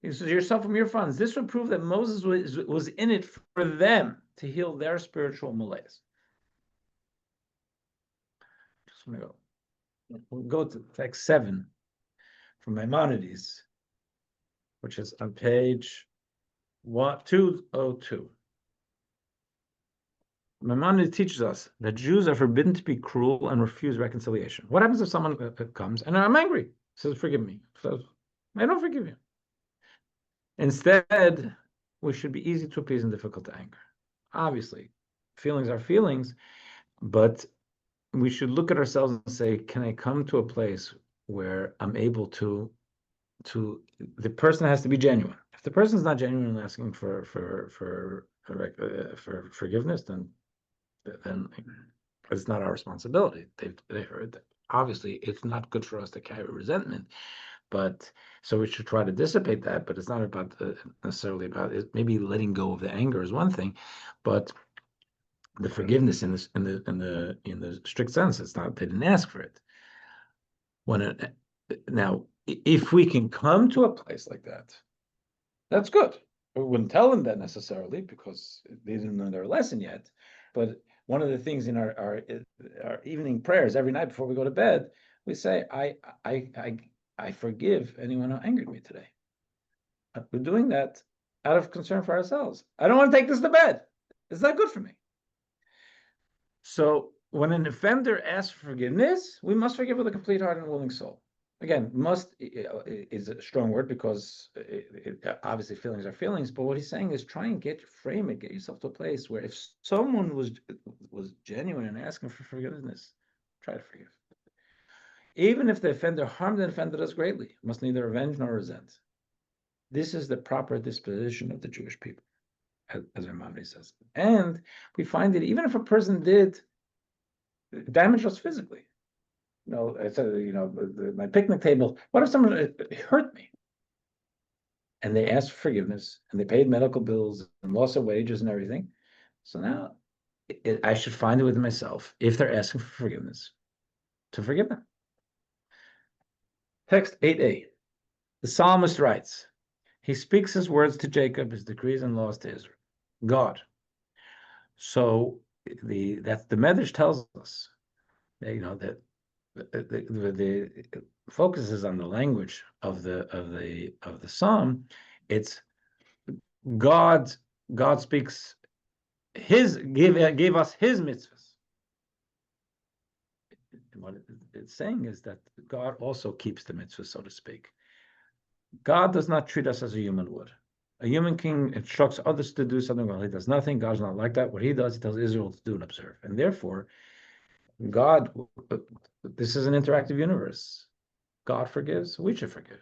He says, yourself from your funds. This would prove that Moses was in it for them to heal their spiritual malaise. Just want to go. We'll go to text 7 from Maimonides, which is on page 202. Maimonides teaches us that Jews are forbidden to be cruel and refuse reconciliation. What happens if someone comes and I'm angry? Says, forgive me. Says, I don't forgive you. Instead, we should be easy to appease and difficult to anger. Obviously, feelings are feelings, but we should look at ourselves and say, can I come to a place where I'm able to the person has to be genuine. If the person's not genuinely asking for forgiveness, then it's not our responsibility. They heard that. Obviously, it's not good for us to carry resentment, but so we should try to dissipate that. But it's not about necessarily about it. Maybe letting go of the anger is one thing, but the forgiveness in the strict sense, it's not. They didn't ask for it. Now, if we can come to a place like that, that's good. We wouldn't tell them that necessarily because they didn't know their lesson yet. But one of the things in our evening prayers every night before we go to bed, we say, I forgive anyone who angered me today. We're doing that out of concern for ourselves. I don't want to take this to bed. It's not good for me. So when an offender asks for forgiveness, we must forgive with a complete heart and willing soul. Again, must is a strong word because obviously feelings are feelings, but what he's saying is try and frame it, get yourself to a place where if someone was genuine and asking for forgiveness, try to forgive. Even if the offender harmed and offended us greatly, must neither avenge nor resent. This is the proper disposition of the Jewish people, as Maimonides says. And we find that even if a person did damage us physically, I said, my picnic table, what if someone hurt me? And they asked for forgiveness and they paid medical bills and loss of wages and everything. So now, I should find it within myself, if they're asking for forgiveness, to forgive them. Text 8a. The psalmist writes, he speaks his words to Jacob, his decrees and laws to Israel, God. So the Medrash tells us, that the focus is on the language of the psalm. It's God. God speaks gave us his mitzvahs. What it's saying is that God also keeps the mitzvahs, so to speak. God does not treat us as a human would. A human king instructs others to do something while he does nothing. God's not like that. What he does, he tells Israel to do and observe. And therefore, God, this is an interactive universe. God forgives, we should forgive.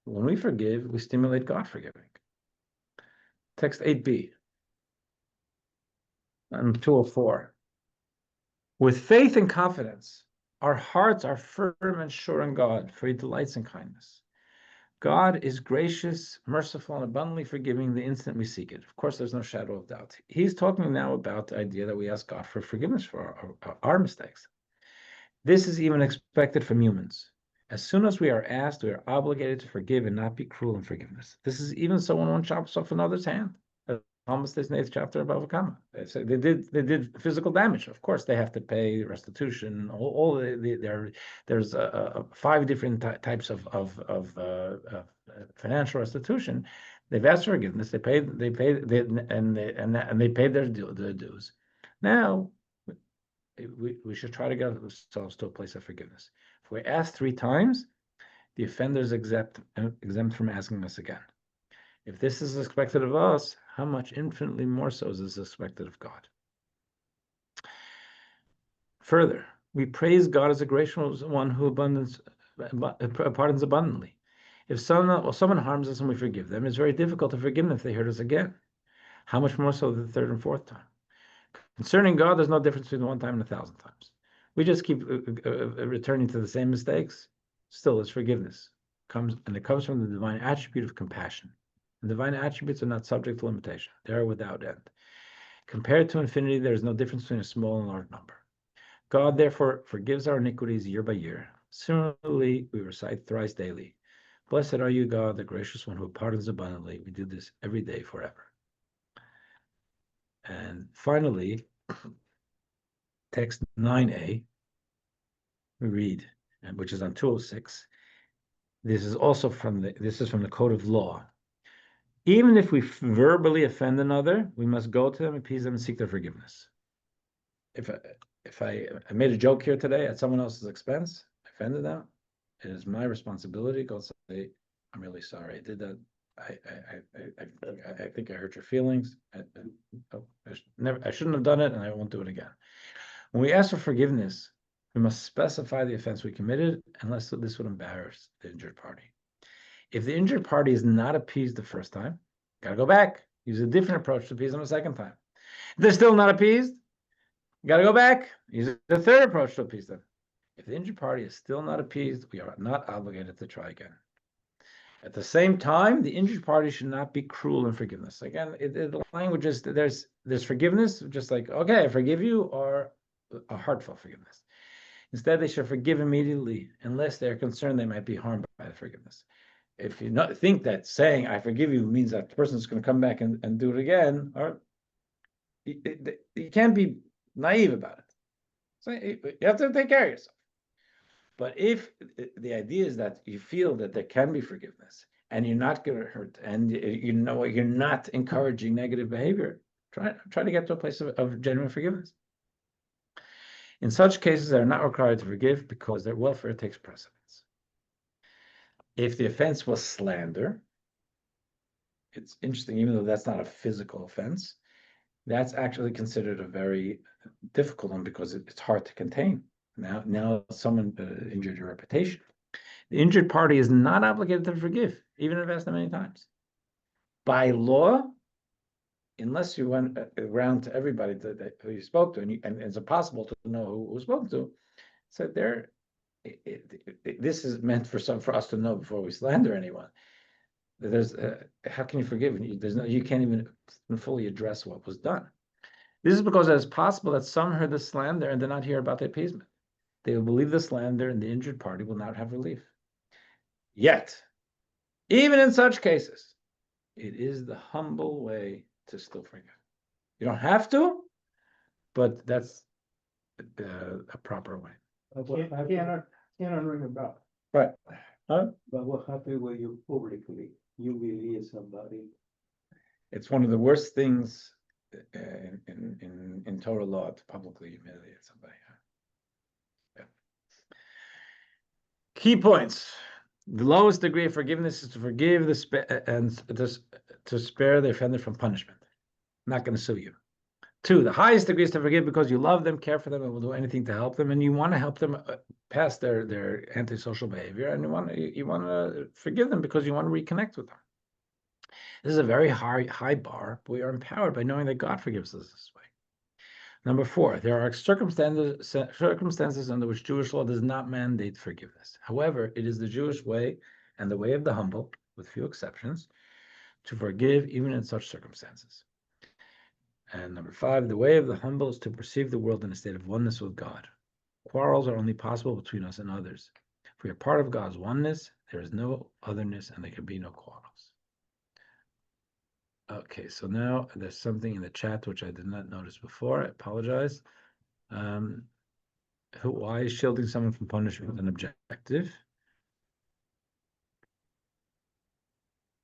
When we forgive, we stimulate God forgiving. Text 8b and 204. With faith and confidence, our hearts are firm and sure in God, for he delights in kindness. God is gracious, merciful, and abundantly forgiving the instant we seek it. Of course, there's no shadow of doubt. He's talking now about the idea that we ask God for forgiveness for our mistakes. This is even expected from humans. As soon as we are asked, we are obligated to forgive and not be cruel in forgiveness. This is even so when one chops off another's hand. Almost this 8th chapter of Bava Kama. They did physical damage. Of course, they have to pay restitution. There's 5 different types of financial restitution. They've asked for forgiveness. They paid their dues. Now we should try to get ourselves to a place of forgiveness. If we ask 3 times, the offender is exempt from asking us again. If this is expected of us, how much infinitely more so is this expected of God? Further, we praise God as a gracious one who pardons abundantly. If someone harms us and we forgive them, it's very difficult to forgive them if they hurt us again. How much more so the 3rd and 4th time? Concerning God, there's no difference between 1 time and 1,000 times. We just keep returning to the same mistakes. Still, it's forgiveness. It comes from the divine attribute of compassion. The divine attributes are not subject to limitation. They are without end. Compared to infinity, there is no difference between a small and large number. God, therefore, forgives our iniquities year by year. Similarly, we recite thrice daily. Blessed are you, God, the gracious one who pardons abundantly. We do this every day forever. And finally, text 9a, we read, which is on 206. This is from the Code of Law. Even if we verbally offend another, we must go to them, appease them, and seek their forgiveness. If I made a joke here today at someone else's expense, I offended them, it is my responsibility to go say, I'm really sorry I did that. I think I hurt your feelings. I shouldn't have done it, and I won't do it again. When we ask for forgiveness, we must specify the offense we committed, unless this would embarrass the injured party. If the injured party is not appeased the first time, gotta go back. Use a different approach to appease them a second time. If they're still not appeased, gotta go back. Use the 3rd approach to appease them. If the injured party is still not appeased, we are not obligated to try again. At the same time, the injured party should not be cruel in forgiveness. Again, the language is there's forgiveness, just like, okay, I forgive you, or a heartfelt forgiveness. Instead, they should forgive immediately, unless they're concerned they might be harmed by the forgiveness. If you think that saying I forgive you means that the person is going to come back and do it again, or you can't be naive about it. So you have to take care of yourself. But if the idea is that you feel that there can be forgiveness and you're not going to hurt, and you're not encouraging negative behavior, try to get to a place of genuine forgiveness. In such cases, they are not required to forgive because their welfare takes precedence. If the offense was slander, it's interesting, even though that's not a physical offense, that's actually considered a very difficult one because it's hard to contain. Now someone injured your reputation. The injured party is not obligated to forgive, even if asked them many times. By law, unless you went around to everybody who you spoke to, and it's impossible to know who was spoken to, so this is meant for us to know before we slander anyone. There's how can you forgive? You can't even fully address what was done. This is because it is possible that some heard the slander and did not hear about the appeasement. They will believe the slander, and the injured party will not have relief. Yet, even in such cases, it is the humble way to still forgive. You don't have to, but that's a proper way. Cannot ring a bell. Right. Huh? But what happened when you publicly humiliate somebody? It's one of the worst things in Torah law to publicly humiliate somebody. Yeah. Key points. The lowest degree of forgiveness is to forgive and to spare the offender from punishment. I'm not going to sue you. 2, the highest degree is to forgive because you love them, care for them, and will do anything to help them, and you want to help them past their antisocial behavior, and you want to forgive them because you want to reconnect with them. This is a very high bar, but we are empowered by knowing that God forgives us this way. Number 4, there are circumstances under which Jewish law does not mandate forgiveness. However, it is the Jewish way and the way of the humble, with few exceptions, to forgive even in such circumstances. And number 5, the way of the humble is to perceive the world in a state of oneness with God. Quarrels are only possible between us and others. If we are part of God's oneness, there is no otherness and there can be no quarrels. Okay, so now there's something in the chat which I did not notice before. I apologize. Why is shielding someone from punishment an objective?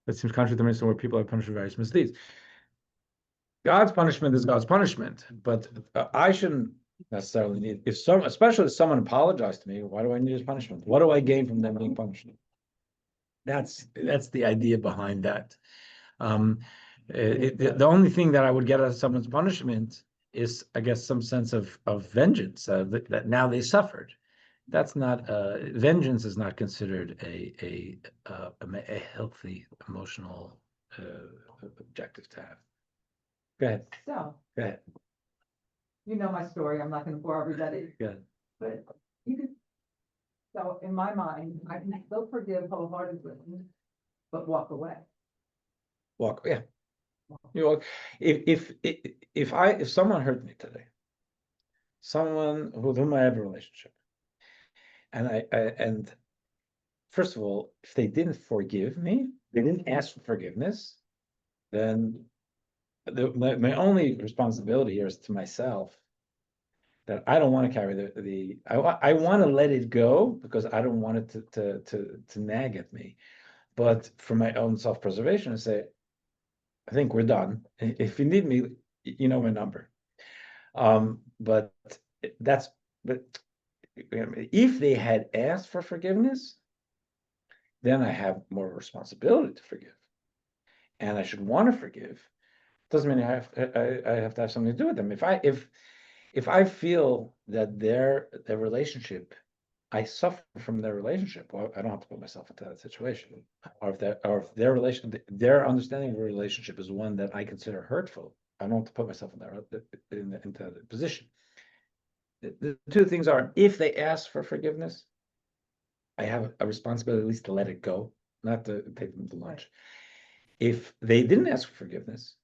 That seems contrary to the where people are punished for various misdeeds. God's punishment is God's punishment, but I shouldn't necessarily need, especially if someone apologized to me, why do I need his punishment? What do I gain from them being punished? That's the idea behind that. The only thing that I would get out of someone's punishment is, I guess, some sense of vengeance that now they suffered. That's not vengeance is not considered a healthy emotional objective to have. Go ahead. So, Go ahead. you know my story, I'm not gonna bore everybody, Go ahead. but you could. So in my mind, I can still forgive wholeheartedly, but walk away. Walk. Yeah. You walk. If someone hurt me today, someone with whom I have a relationship, and first of all, if they didn't forgive me, they didn't ask for forgiveness, then my only responsibility here is to myself, that I don't want to carry I want to let it go because I don't want it to nag at me, but for my own self-preservation, I say, I think we're done. If you need me, you know my number. But if they had asked for forgiveness, then I have more responsibility to forgive, and I should want to forgive. Doesn't mean I have to have something to do with them. If I feel that their relationship, I suffer from their relationship, well, I don't have to put myself into that situation. Or if their understanding of a relationship is one that I consider hurtful, I don't have to put myself into that position. The two things are, if they ask for forgiveness, I have a responsibility at least to let it go, not to take them to lunch. If they didn't ask for forgiveness,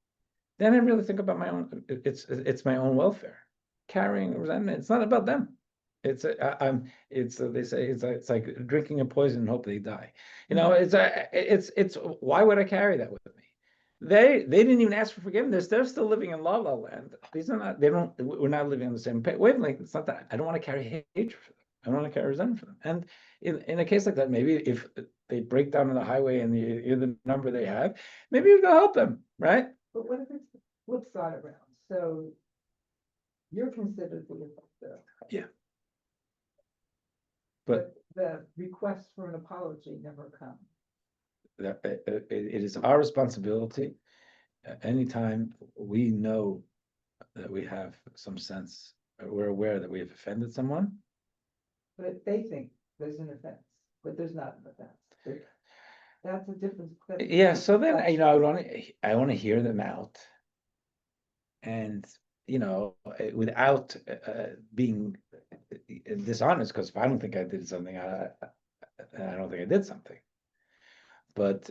then I really think about my own. It's my own welfare. Carrying resentment. It's not about them. They say it's like drinking a poison and hope they die. You know, it's why would I carry that with me? They didn't even ask for forgiveness. They're still living in la la land. These are not. We're not living on the same wavelength. It's not that. I don't want to carry hatred for them. I don't want to carry resentment for them. And in a case like that, maybe if they break down on the highway and you're the number they have, maybe you go help them, right? But what if it's the flip side around? So you're considered the offender. Yeah. But the request for an apology never comes. That it is our responsibility. Anytime we know that we have some sense, we're aware that we have offended someone. But they think there's an offense, but there's not an offense. That's a difference. Yeah, so then I want to hear them out, and without being dishonest, because if I don't think I did something, I don't think I did something. But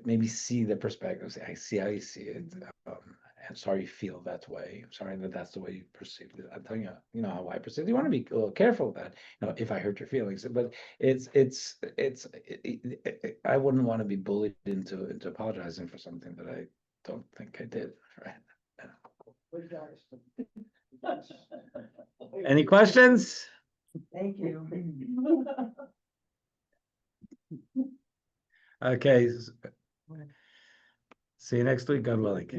maybe see the perspective. Say, I see how you see it, I'm sorry you feel that way. I'm sorry that that's the way you perceived it. I'm telling you, you know how I perceive it. You want to be a little careful with that, you know, if I hurt your feelings, but I wouldn't want to be bullied into apologizing for something that I don't think I did, right? Any questions? Thank you. Okay. See you next week, God willing.